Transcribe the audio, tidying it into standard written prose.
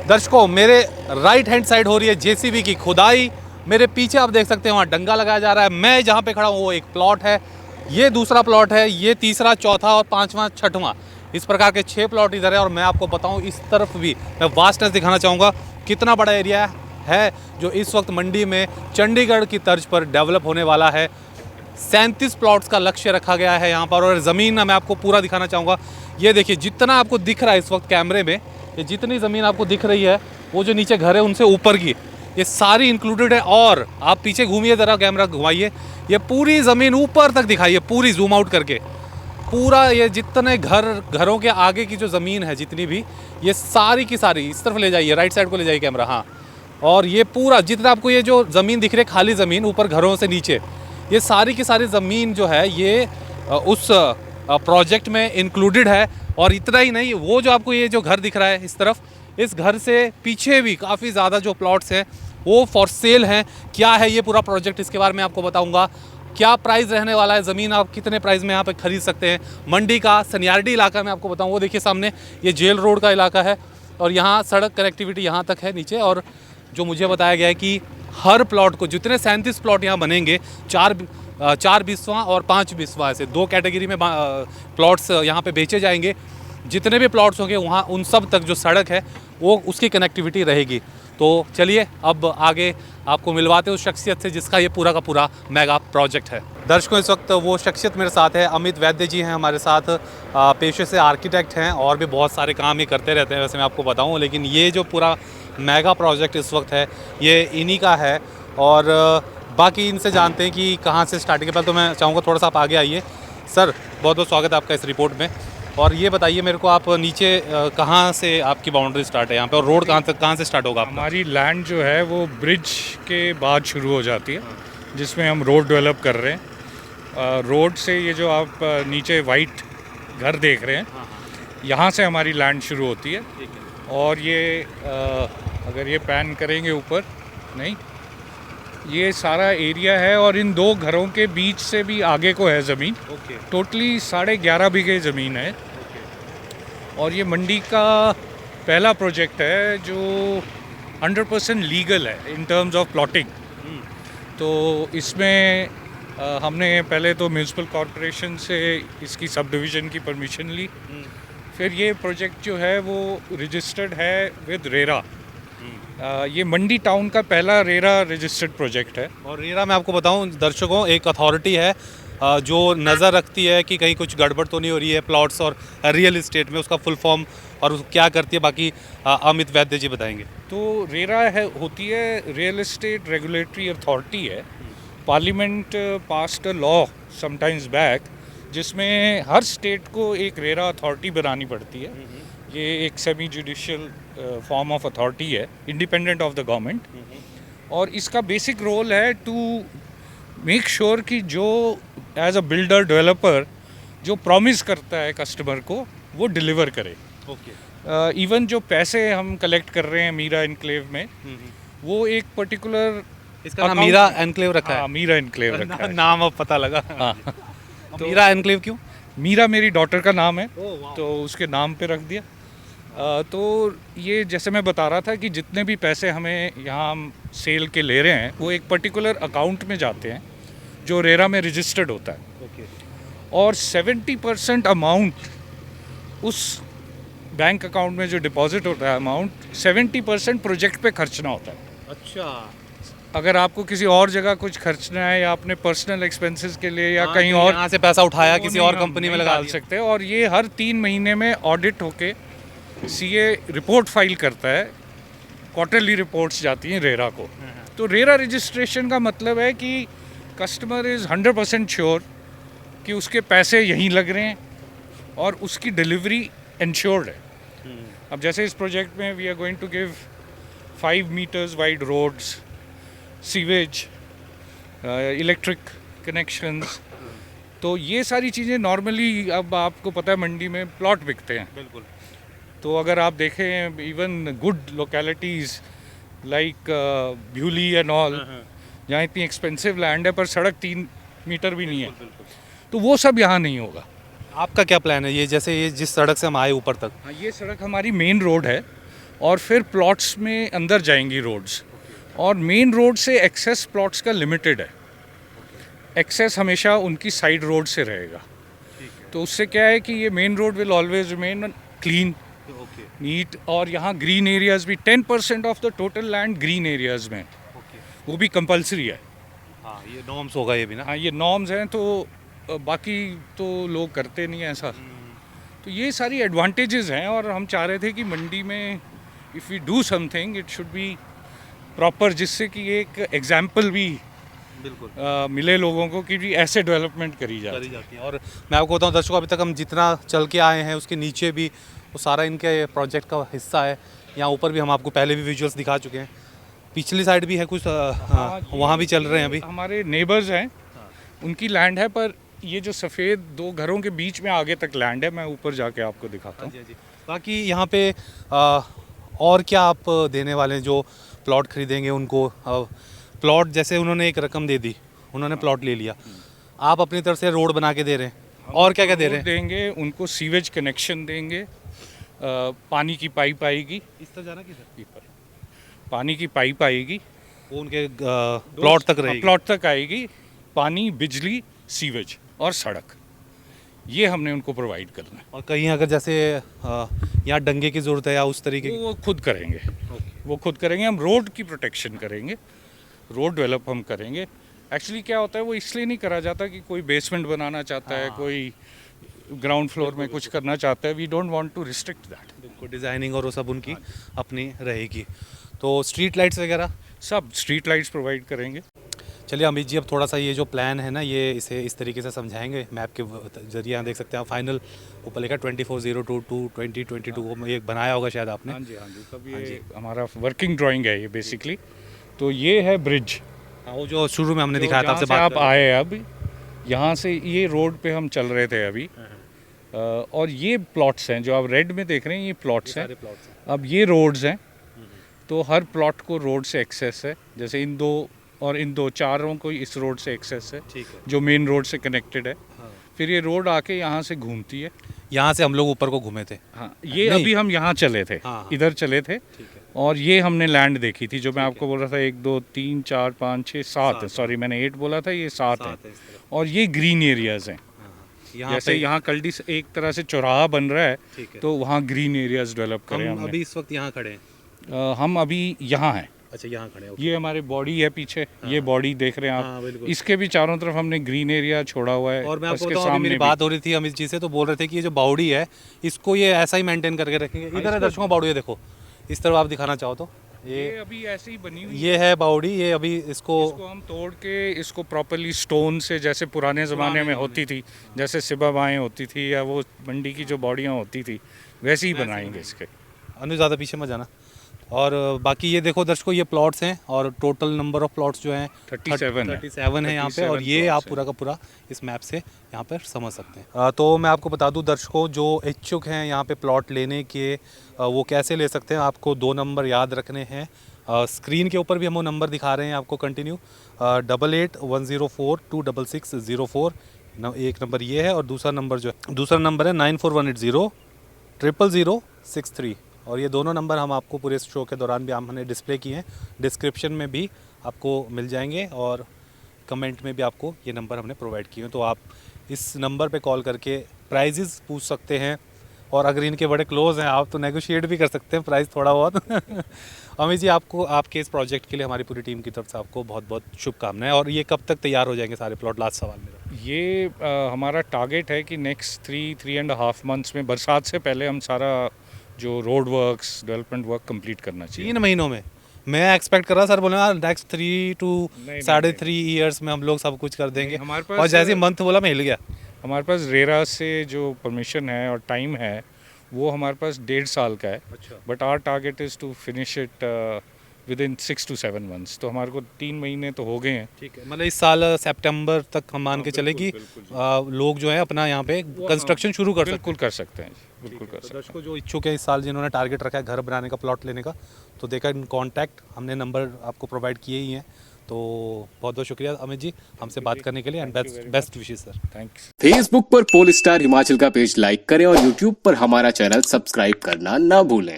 दर्शकों, मेरे right hand side हो रही है जेसीबी की खुदाई। मेरे पीछे आप देख सकते हैं वहाँ डंगा लगाया जा रहा है। मैं जहाँ पे खड़ा हूँ वो एक प्लॉट है, ये दूसरा प्लॉट है, ये तीसरा, चौथा और पांचवा, छठवां, इस प्रकार के 6 प्लॉट इधर है। और मैं आपको बताऊँ इस तरफ भी मैं वास्टनेस दिखाना चाहूँगा, कितना बड़ा एरिया है जो इस वक्त मंडी में चंडीगढ़ की तर्ज पर डेवलप होने वाला है। 37 प्लॉट्स का लक्ष्य रखा गया है यहाँ पर। और ज़मीन मैं आपको पूरा दिखाना चाहूँगा। ये देखिए, जितना आपको दिख रहा है इस वक्त कैमरे में, ये जितनी ज़मीन आपको दिख रही है, वो जो नीचे घर है उनसे ऊपर की, ये सारी इंक्लूडेड है। और आप पीछे घूमिए ज़रा, कैमरा घुमाइए, ये पूरी ज़मीन ऊपर तक दिखाइए, पूरी जूम आउट करके। पूरा ये जितने घरों के आगे की जो ज़मीन है जितनी भी, ये सारी की सारी इस तरफ ले जाइए, राइट साइड को ले जाइए कैमरा, हाँ। और ये पूरा जितना आपको ये जो ज़मीन दिख रही है, खाली ज़मीन ऊपर घरों से नीचे, ये सारी की सारी ज़मीन जो है ये उस प्रोजेक्ट में इंक्लूडेड है। और इतना ही नहीं, वो जो आपको ये जो घर दिख रहा है इस तरफ, इस घर से पीछे भी काफ़ी ज़्यादा जो प्लॉट्स हैं वो फॉर सेल हैं। क्या है ये पूरा प्रोजेक्ट, इसके बारे में आपको बताऊंगा। क्या प्राइस रहने वाला है, ज़मीन आप कितने प्राइस में यहाँ पे खरीद सकते हैं। मंडी का सनियारडी इलाका मैं आपको बताऊँ, वो देखिए सामने ये जेल रोड का इलाका है। और यहाँ सड़क कनेक्टिविटी यहाँ तक है नीचे। और जो मुझे बताया गया है कि हर प्लॉट को, जितने 37 प्लॉट यहाँ बनेंगे, 4 बीसवां और 5 बीसवां, ऐसे 2 कैटेगरी में प्लॉट्स यहाँ पे बेचे जाएंगे। जितने भी प्लॉट्स होंगे वहाँ उन सब तक जो सड़क है वो उसकी कनेक्टिविटी रहेगी। तो चलिए अब आगे आपको मिलवाते हैं उस शख्सियत से जिसका ये पूरा का पूरा मेगा प्रोजेक्ट है। दर्शकों, इस वक्त वो शख्सियत मेरे साथ है, अमित वैद्य जी हैं हमारे साथ। पेशे से आर्किटेक्ट हैं और भी बहुत सारे काम ये करते रहते हैं, वैसे मैं आपको बताऊं। लेकिन ये जो पूरा मेगा प्रोजेक्ट इस वक्त है ये इन्हीं का है। और बाकी इनसे जानते हैं कि कहाँ से स्टार्टिंग है। पहले तो मैं चाहूँगा थोड़ा सा आप आगे आइए। सर, बहुत बहुत स्वागत है आपका इस रिपोर्ट में। और ये बताइए मेरे को, आप नीचे कहाँ से आपकी बाउंड्री स्टार्ट है यहाँ पे, और रोड कहाँ से स्टार्ट होगा आपका? हमारी लैंड जो है वो ब्रिज के बाद शुरू हो जाती है, जिसमें हम रोड डेवलप कर रहे हैं। रोड से ये जो आप नीचे वाइट घर देख रहे हैं, यहाँ से हमारी लैंड शुरू होती है। और ये अगर ये पैन करेंगे ऊपर, नहीं, ये सारा एरिया है। और इन 2 घरों के बीच से भी आगे को है ज़मीन। टोटली 11.5 बीघे ज़मीन है। और ये मंडी का पहला प्रोजेक्ट है जो 100% लीगल है इन टर्म्स ऑफ प्लॉटिंग। तो इसमें हमने पहले तो म्यूनसिपल कॉरपोरेशन से इसकी सब डिवीज़न की परमिशन ली। फिर ये प्रोजेक्ट जो है वो रजिस्टर्ड है विद रेरा। ये मंडी टाउन का पहला रेरा रजिस्टर्ड प्रोजेक्ट है। और रेरा, मैं आपको बताऊं दर्शकों, एक अथॉरिटी है जो नज़र रखती है कि कहीं कुछ गड़बड़ तो नहीं हो रही है प्लॉट्स और रियल इस्टेट में। उसका फुल फॉर्म और क्या करती है बाकी अमित वैद्य जी बताएंगे। तो रेरा होती है रियल इस्टेट रेगुलेटरी अथॉरिटी है। Parliament passed a law some times back जिसमें हर स्टेट को एक रेरा अथॉरिटी बनानी पड़ती है। ये एक semi judicial form of authority है, इंडिपेंडेंट ऑफ द गवर्नमेंट। और इसका बेसिक रोल है टू मेक श्योर कि जो एज अ बिल्डर डेवलपर जो प्रॉमिस करता है कस्टमर को वो डिलीवर करे। इवन जो पैसे हम कलेक्ट कर रहे हैं मीरा एनक्लेव में, वो एक पर्टिकुलर, इसका नाम मीरा एनक्लेव रखा है। मीरा एनक्लेव रखा है। नाम अब पता लगा। हाँ। तो मीरा एनक्लेव क्यों? मीरा मेरी डॉटर का नाम है, तो उसके नाम पे रख दिया। तो ये जैसे मैं बता रहा था कि जितने भी पैसे हमें यहाँ हम सेल के ले रहे हैं वो एक पर्टिकुलर अकाउंट में जाते हैं जो रेरा में रजिस्टर्ड होता है। और 70% अमाउंट उस बैंक अकाउंट में जो डिपॉजिट होता है अमाउंट, 70% प्रोजेक्ट पे खर्चना होता है। अच्छा। अगर आपको किसी और जगह कुछ खर्चना है या अपने पर्सनल एक्सपेंसेस के लिए या कहीं और यहाँ से पैसा उठाया किसी और कंपनी में लगा सकते हैं। और ये हर 3 महीने में ऑडिट होके सीए रिपोर्ट फाइल करता है। क्वार्टरली रिपोर्ट्स जाती हैं रेरा को। तो रेरा रजिस्ट्रेशन का मतलब है कि कस्टमर इज़ 100% श्योर कि उसके पैसे यहीं लग रहे हैं और उसकी डिलीवरी इंश्योर्ड है। अब जैसे इस प्रोजेक्ट में we are going to give 5 meters wide roads, sewage, electric connections. तो ये सारी चीज़ें नॉर्मली, अब आपको पता है मंडी में प्लॉट बिकते हैं। बिल्कुल। तो अगर आप देखें इवन गुड लोकेलिटीज़ लाइक भ्यूली एंड ऑल, जहाँ इतनी एक्सपेंसिव लैंड है पर सड़क 3 मीटर भी नहीं है, तो वो सब यहाँ नहीं होगा। आपका क्या प्लान है? ये जैसे ये जिस सड़क से हम आए ऊपर तक, हाँ, ये सड़क हमारी मेन रोड है और फिर प्लॉट्स में अंदर जाएंगी रोड्स, और मेन रोड से एक्सेस प्लॉट्स का लिमिटेड है, एक्सेस हमेशा उनकी साइड रोड से रहेगा। तो उससे क्या है कि ये main road will always remain clean, neat, और यहाँ ग्रीन एरियाज भी 10% of the total land green areas में, वो भी कंपलसरी है। हाँ, ये नॉर्म्स होगा ये भी ना। हाँ, ये नॉर्म्स हैं, तो बाकी तो लोग करते नहीं हैं ऐसा। तो ये सारी एडवांटेजेस हैं, और हम चाह रहे थे कि मंडी में if we do something it should be proper, जिससे कि एक एग्जाम्पल भी बिल्कुल मिले लोगों को कि भी ऐसे डेवलपमेंट करी जाती है। और मैं आपको बताऊं दर्शकों, अभी तक हम जितना चल के आए हैं उसके नीचे भी वो सारा इनके प्रोजेक्ट का हिस्सा है। यहाँ ऊपर भी हम आपको पहले भी विजुअल्स दिखा चुके हैं, पिछली साइड भी है कुछ, वहाँ भी चल रहे हैं अभी। हमारे नेबर्स हैं, उनकी लैंड है, पर ये जो सफ़ेद दो घरों के बीच में आगे तक लैंड है, मैं ऊपर जाके आपको दिखाता हूँ। बाकी यहाँ पे और क्या आप देने वाले हैं जो प्लॉट खरीदेंगे उनको? प्लॉट जैसे उन्होंने एक रकम दे दी, उन्होंने प्लॉट ले लिया, आप अपनी तरफ से रोड बना के दे रहे हैं, और क्या क्या दे रहे हैं? देंगे उनको, सीवेज कनेक्शन देंगे, पानी की पाइप आएगी, इस तरह जाना किधर? पानी की पाइप आएगी, वो उनके प्लॉट तक रहेगी, प्लॉट तक आएगी, पानी, बिजली, सीवेज और सड़क, ये हमने उनको प्रोवाइड करना है। और कहीं अगर जैसे यहाँ डंगे की ज़रूरत है या उस तरीके की, वो खुद करेंगे, वो खुद करेंगे। हम रोड की प्रोटेक्शन करेंगे, रोड डेवलप हम करेंगे। एक्चुअली क्या होता है, वो इसलिए नहीं करा जाता कि कोई बेसमेंट बनाना चाहता है, कोई ग्राउंड फ्लोर में कुछ करना चाहता है, we don't want to restrict that. बिल्कुल, डिज़ाइनिंग और वो सब उनकी अपनी रहेगी। तो स्ट्रीट लाइट्स वगैरह सब स्ट्रीट लाइट्स प्रोवाइड करेंगे। चलिए अमित जी, अब थोड़ा सा ये जो प्लान है ना, ये इसे इस तरीके से समझाएंगे मैप के जरिए। यहाँ देख सकते हैं आप, फाइनल ऊपर लिखा 24/02/2022 को ये बनाया होगा शायद आपने। हाँ जी, हाँ जी, तब ये हमारा वर्किंग ड्राइंग है ये बेसिकली। तो ये है ब्रिज, हाँ, वो जो शुरू में हमने दिखाया था आपसे बात आप आए, अब यहाँ से ये रोड पे हम चल रहे थे अभी, और ये प्लॉट्स हैं जो आप रेड में देख रहे हैं, ये प्लॉट्स हैं। अब ये रोड्स हैं, तो हर प्लॉट को रोड से एक्सेस है, जैसे इन दो और इन दो, चारों को इस रोड से एक्सेस है, जो मेन रोड से कनेक्टेड है। फिर ये रोड आके यहाँ से घूमती है। यहाँ से हम लोग ऊपर को घूमे थे। हाँ, ये अभी हम यहाँ चले थे, इधर चले थे, और ये हमने लैंड देखी थी जो मैं आपको बोल रहा था, 1 2 3 4 5 6 7 है, सॉरी मैंने 8 बोला था, ये 7 है। और ये ग्रीन एरियाज हैं, जैसे यहाँ कल्डी से एक तरह से चौराहा बन रहा है, तो वहाँ ग्रीन एरियाज डेवलप करें हमने। अभी इस वक्त यहाँ खड़े हैं, हम अभी यहाँ हैं। अच्छा, यहाँ खड़े हैं। ये हमारी बॉडी है पीछे, ये बॉडी देख रहे हैं आप, इसके भी चारों तरफ हमने ग्रीन एरिया छोड़ा हुआ है। और मैं आपको बताऊं, अभी मेरी बात हो रही थी अमित जी से, तो बोल रहे थे कि ये जो बाउडी है इसको ये ऐसा ही मेंटेन करके रखेंगे। इधर है दर्शकों बाउडी है, देखो इस तरफ आप दिखाना चाहो तो ये अभी ऐसे ही बनी हुई ये है बाउडी। ये अभी इसको हम तोड़ के इसको प्रॉपर्ली स्टोन से, जैसे पुराने ज़माने में होती थी, जैसे सिबाबाएँ होती थी या वो मंडी की जो बॉडियाँ होती थी, वैसे ही बनाएंगे इसके। अनु ज़्यादा पीछे मत जाना। और बाकी ये देखो दर्शकों, ये प्लॉट्स हैं, और टोटल नंबर ऑफ प्लॉट्स जो हैं 37 है यहाँ पे, और ये आप पूरा का पूरा इस मैप से यहाँ पर समझ सकते हैं। तो मैं आपको बता दूँ दर्शकों, जो इच्छुक हैं यहाँ पे प्लॉट लेने के, वो कैसे ले सकते हैं। आपको 2 नंबर याद रखने हैं, स्क्रीन के ऊपर भी हम वो नंबर दिखा रहे हैं आपको कंटिन्यू, 8810426604। एक नंबर ये है, और दूसरा नंबर है 9418000063। और ये दोनों नंबर हम आपको पूरे शो के दौरान भी हमने डिस्प्ले किए हैं, डिस्क्रिप्शन में भी आपको मिल जाएंगे, और कमेंट में भी आपको ये नंबर हमने प्रोवाइड किए हैं। तो आप इस नंबर पे कॉल करके प्राइजेज़ पूछ सकते हैं, और अगर इनके बड़े क्लोज हैं आप तो नेगोशिएट भी कर सकते हैं प्राइस थोड़ा बहुत। अमित जी, आपको आपके इस प्रोजेक्ट के लिए हमारी पूरी टीम की तरफ से आपको बहुत बहुत शुभकामनाएं। और ये कब तक तैयार हो जाएंगे सारे प्लॉट? लास्ट सवाल मेरा, ये हमारा टारगेट है कि नेक्स्ट 3.5 मंथ्स में, बरसात से पहले, हम सारा जो road works, development work complete करना चाहिए। 3 महीनों में? मैं एक्सपेक्ट कर रहा सर बोले नेक्स्ट 3 to 3.5 ईयर्स में हम लोग सब कुछ कर देंगे। हमारे पास, और जैसे मंथ बोला मैं हिल गया। हमारे पास रेरा से जो परमिशन है और टाइम है वो हमारे पास 1.5 साल का है। अच्छा। But our target is to finish it within 6 to 7 months. तो हमारे को 3 महीने तो हो गए हैं। ठीक है, मतलब इस साल सितंबर तक हम मान के चले कि लोग जो है अपना यहाँ पे कंस्ट्रक्शन शुरू कर सकते हैं। बिल्कुल कर सकते हैं, बिल्कुल कर सकते हैं। दर्शकों जो इच्छुक है इस साल, जिन्होंने टारगेट रखा है घर बनाने का, प्लॉट लेने का, तो देखा इन कॉन्टैक्ट हमने नंबर आपको प्रोवाइड किए ही हैं। तो बहुत बहुत शुक्रिया अमित जी हमसे बात करने के लिए, and best wishes sir. Thanks. Facebook पर पोल स्टार हिमाचल का पेज लाइक करें और यूट्यूब पर हमारा चैनल सब्सक्राइब करना ना भूलें।